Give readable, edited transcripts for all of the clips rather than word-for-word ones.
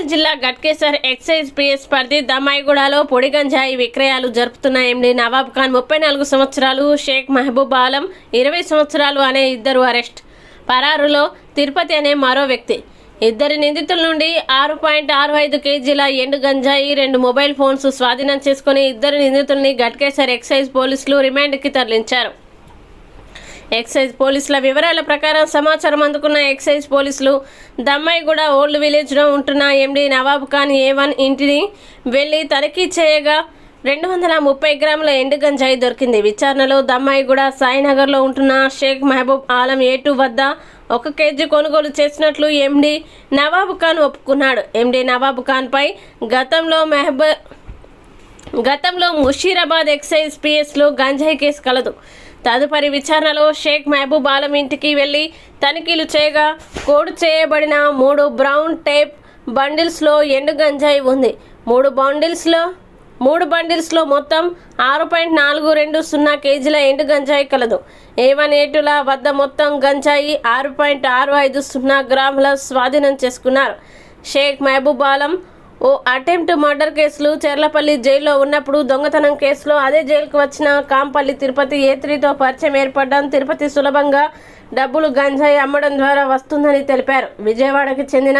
మేడ్చల్ జిల్లా Ghatkesar excise PS పరిధి దమ్మాయిగూడలో పొడి గంజాయి విక్రయాలు జరుపుతున్న ఎండి నవాబ్ ఖాన్ 34 సంవత్సరాలు, షేక్ మహబూబ్ ఆలం 20 సంవత్సరాలు అనే ఇద్దరు అరెస్ట్. పరారులో తిరుపతి అనే మరో వ్యక్తి. ఇద్దరి నిందితుల నుండి 6.65 కేజీల ఎండు గంజాయి, 2 మొబైల్ ఫోన్స్ స్వాధీనం చేసుకుని ఇద్దరు నిందితుల్ని గట్కేసర్ ఎక్సైజ్ పోలీసులు రిమాండ్కి తరలించారు. ఎక్సైజ్ పోలీసుల వివరాల ప్రకారం సమాచారం అందుకున్న ఎక్సైజ్ పోలీసులు దమ్మాయిగూడ ఓల్డ్ విలేజ్లో ఉంటున్న ఎండి నవాబ్ ఖాన్ A1 ఇంటిని వెళ్లి తనిఖీ చేయగా 230 గ్రాముల ఎండు గంజాయి దొరికింది. విచారణలో దమ్మాయిగూడ సాయినగర్లో ఉంటున్న షేక్ మహబూబ్ ఆలం A2 వద్ద 1 కేజీ కొనుగోలు చేసినట్లు ఎండి నవాబ్ ఖాన్ ఒప్పుకున్నాడు. ఎండి నవాబ్ ఖాన్పై గతంలో ముషీరాబాద్ ఎక్సైజ్ పిఎస్లో గంజాయి కేసు కలదు. తదుపరి విచారణలో షేక్ మహబూబ్ ఆలం ఇంటికి వెళ్లి తనిఖీలు చేయగా కోడ్ చేయబడిన 3 బ్రౌన్ టేప్ బండిల్స్లో ఎండు గంజాయి ఉంది. 3 బండిల్స్లో మొత్తం 6.420 కేజీల ఎండు గంజాయి కలదు. A1 A2ల వద్ద మొత్తం గంజాయి 6.650 గ్రాముల స్వాధీనం చేసుకున్నారు. షేక్ మహబూబ్ ఆలం ఓ అటెంప్ట్ మర్డర్ కేసులు చెర్లపల్లి జైల్లో ఉన్నప్పుడు దొంగతనం కేసులో అదే జైలుకు వచ్చిన కాంపల్లి తిరుపతి A3తో పరిచయం ఏర్పడడం, తిరుపతి సులభంగా డబ్బులు గంజాయి అమ్మడం ద్వారా వస్తుందని తెలిపారు. విజయవాడకి చెందిన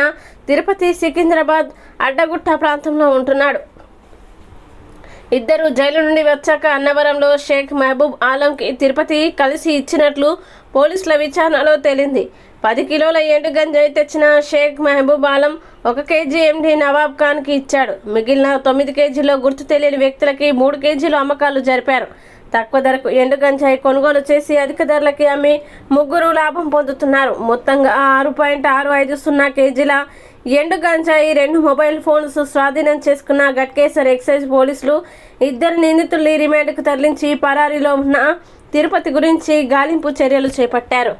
తిరుపతి సికింద్రాబాద్ అడ్డగుట్ట ప్రాంతంలో ఉంటున్నాడు. ఇద్దరు జైలు నుండి వచ్చాక అన్నవరంలో షేక్ మహబూబ్ ఆలంకి తిరుపతి కలిసి ఇచ్చినట్లు పోలీసుల విచారణలో తేలింది. 10 కిలోల ఎండు గంజాయి తెచ్చిన షేక్ మహబూబ్ ఆలం 1 కేజీ ఎండి నవాబ్ ఖాన్కి ఇచ్చాడు. మిగిలిన 9 కేజీలో గుర్తు తెలియని వ్యక్తులకి 3 కేజీలు అమ్మకాలు జరిపారు. తక్కువ ధరకు ఎండు గంజాయి కొనుగోలు చేసి అధిక ధరలకి అమ్మి ముగ్గురు లాభం పొందుతున్నారు. మొత్తంగా 6.650 కేజీల ఎండు గంజాయి, 2 మొబైల్ ఫోన్స్ స్వాధీనం చేసుకున్న గట్కేసర్ ఎక్సైజ్ పోలీసులు ఇద్దరు నిందితుల్ని రిమాండ్కు తరలించి పరారీలో ఉన్న తిరుపతి గురించి గాలింపు చర్యలు చేపట్టారు.